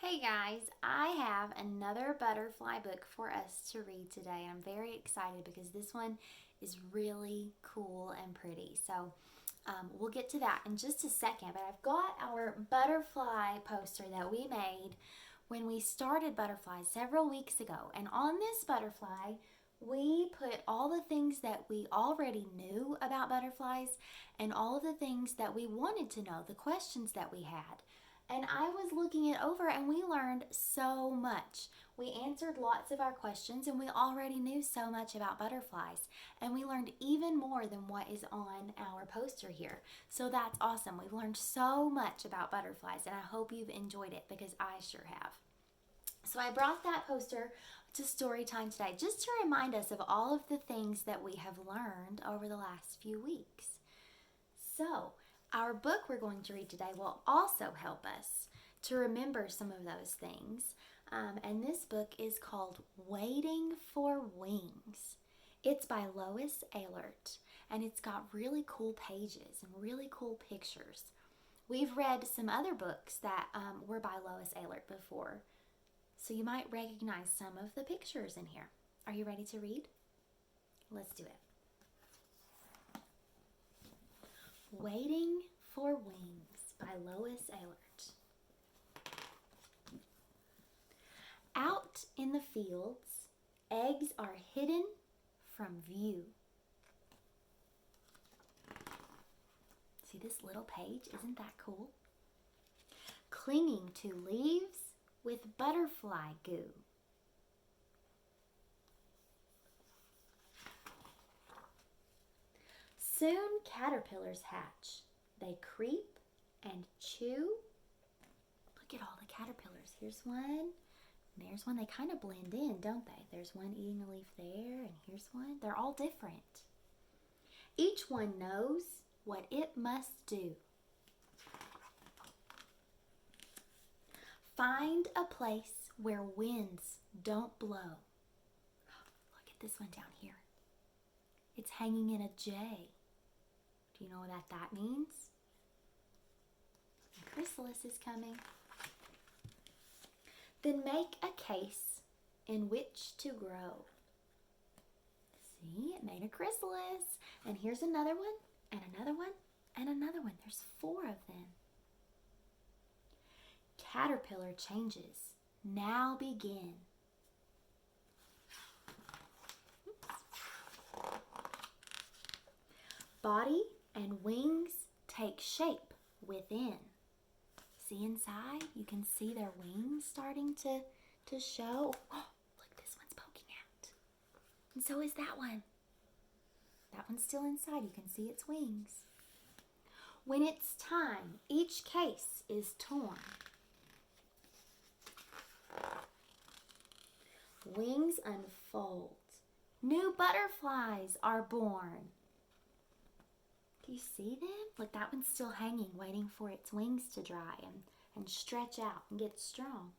Hey guys, I have another butterfly book for us to read today. I'm very excited because this one is really cool and pretty. We'll get to that in just a second, but I've got our butterfly poster that we made when we started butterflies several weeks ago. And on this butterfly, we put all the things that we already knew about butterflies and all of the things that we wanted to know, the questions that we had. And I was looking it over and we learned so much. We answered lots of our questions and we already knew so much about butterflies. And we learned even more than what is on our poster here. So that's awesome. We've learned so much about butterflies and I hope you've enjoyed it because I sure have. So I brought that poster to Storytime today just to remind us of all of the things that we have learned over the last few weeks. So, our book we're going to read today will also help us to remember some of those things. And this book is called Waiting for Wings. It's by Lois Ehlert, and it's got really cool pages and really cool pictures. We've read some other books that were by Lois Ehlert before, so you might recognize some of the pictures in here. Are you ready to read? Let's do it. Waiting for Wings by Lois Ehlert. Out in the fields, eggs are hidden from view. See this little page? Isn't that cool? Clinging to leaves with butterfly goo. Soon caterpillars hatch. They creep and chew. Look at all the caterpillars. Here's one. And there's one. They kind of blend in, don't they? There's one eating a leaf there, and here's one. They're all different. Each one knows what it must do. Find a place where winds don't blow. Look at this one down here. It's hanging in a J. Do you know what that means? The chrysalis is coming. Then make a case in which to grow. See, it made a chrysalis. And here's another one, and another one, and another one. There's 4 of them. Caterpillar changes now begin. Body and wings take shape within. See inside? You can see their wings starting to show. Oh, look, this one's poking out. And so is that one. That one's still inside. You can see its wings. When it's time, each case is torn. Wings unfold. New butterflies are born. Do you see them? Look, that one's still hanging, waiting for its wings to dry and stretch out and get strong.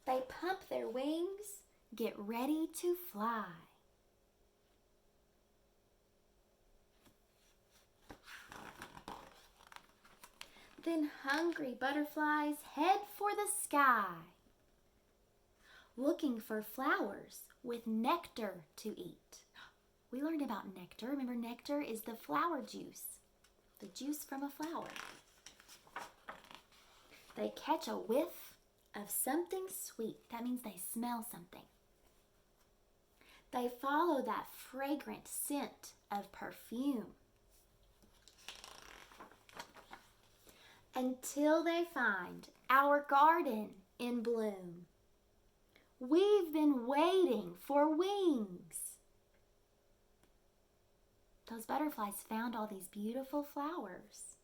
They pump their wings, get ready to fly. Then hungry butterflies head for the sky, looking for flowers with nectar to eat. We learned about nectar. Remember, nectar is the flower juice, the juice from a flower. They catch a whiff of something sweet. That means they smell something. They follow that fragrant scent of perfume until they find our garden in bloom. We've been waiting for wings. Those butterflies found all these beautiful flowers.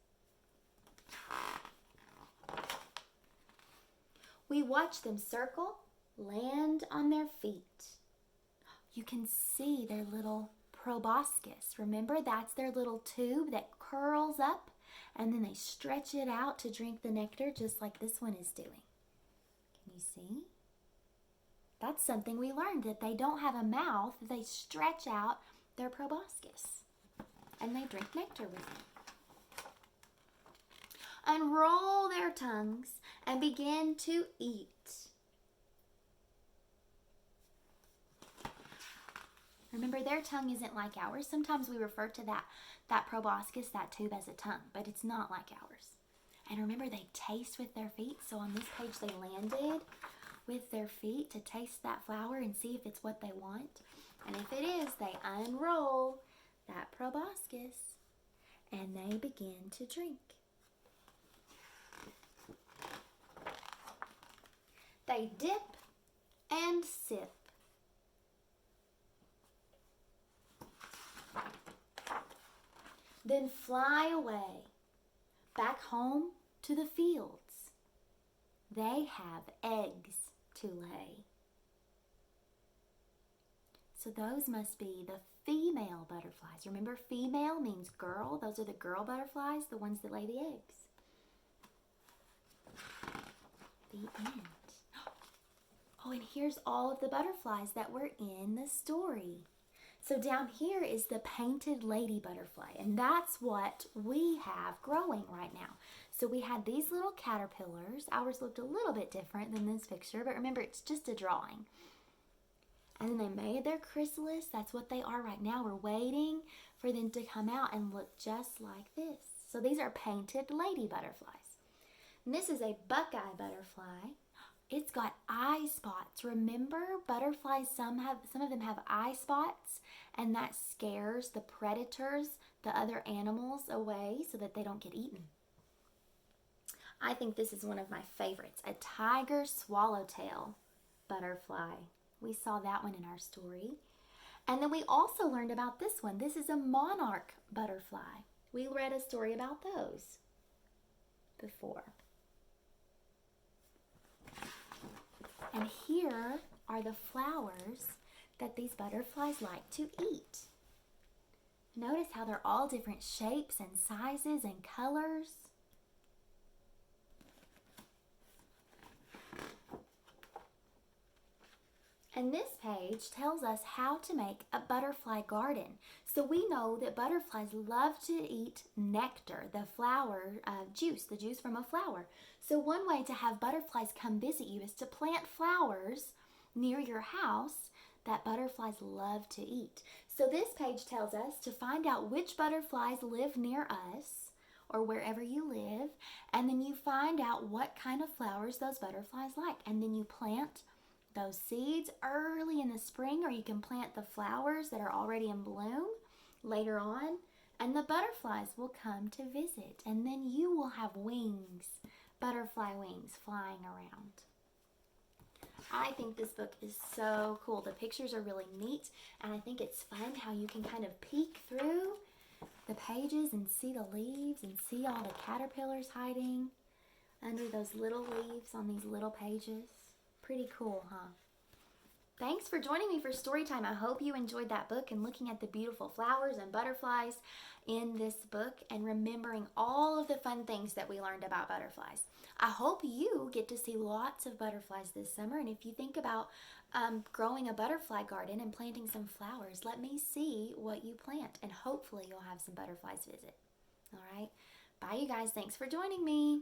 We watch them circle, land on their feet. You can see their little proboscis. Remember, that's their little tube that curls up and then they stretch it out to drink the nectar just like this one is doing. Can you see? That's something we learned, that they don't have a mouth, they stretch out their proboscis. and they drink nectar with it. Unroll their tongues and begin to eat. Remember, their tongue isn't like ours. Sometimes we refer to that proboscis, that tube, as a tongue, but it's not like ours. And remember, they taste with their feet. So on this page, they landed with their feet to taste that flower and see if it's what they want. And if it is, they unroll that proboscis and they begin to drink. They dip and sip. Then fly away, back home to the fields. They have eggs to lay. So those must be the female butterflies. Remember, female means girl. Those are the girl butterflies, the ones that lay the eggs. The end. Oh, and here's all of the butterflies that were in the story. So down here is the painted lady butterfly, and that's what we have growing right now. So we had these little caterpillars. Ours looked a little bit different than this picture, but remember, it's just a drawing. And then they made their chrysalis. That's what they are right now. We're waiting for them to come out and look just like this. So these are painted lady butterflies. And this is a buckeye butterfly. It's got eye spots. Remember, butterflies, some of them have eye spots, and that scares the predators, the other animals, away so that they don't get eaten. I think this is one of my favorites, a tiger swallowtail butterfly. We saw that one in our story. And then we also learned about this one. This is a monarch butterfly. We read a story about those before. And here are the flowers that these butterflies like to eat. Notice how they're all different shapes and sizes and colors. And this page tells us how to make a butterfly garden. So we know that butterflies love to eat nectar, the flower juice, the juice from a flower. So one way to have butterflies come visit you is to plant flowers near your house that butterflies love to eat. So this page tells us to find out which butterflies live near us or wherever you live, and then you find out what kind of flowers those butterflies like, and then you plant those seeds early in the spring, or you can plant the flowers that are already in bloom later on, and the butterflies will come to visit, and then you will have wings, butterfly wings, flying around. I think this book is so cool. The pictures are really neat, and I think it's fun how you can kind of peek through the pages and see the leaves and see all the caterpillars hiding under those little leaves on these little pages. Pretty cool, huh? Thanks for joining me for Storytime. I hope you enjoyed that book and looking at the beautiful flowers and butterflies in this book and remembering all of the fun things that we learned about butterflies. I hope you get to see lots of butterflies this summer, and if you think about growing a butterfly garden and planting some flowers, let me see what you plant, and hopefully you'll have some butterflies visit. All right? Bye, you guys. Thanks for joining me.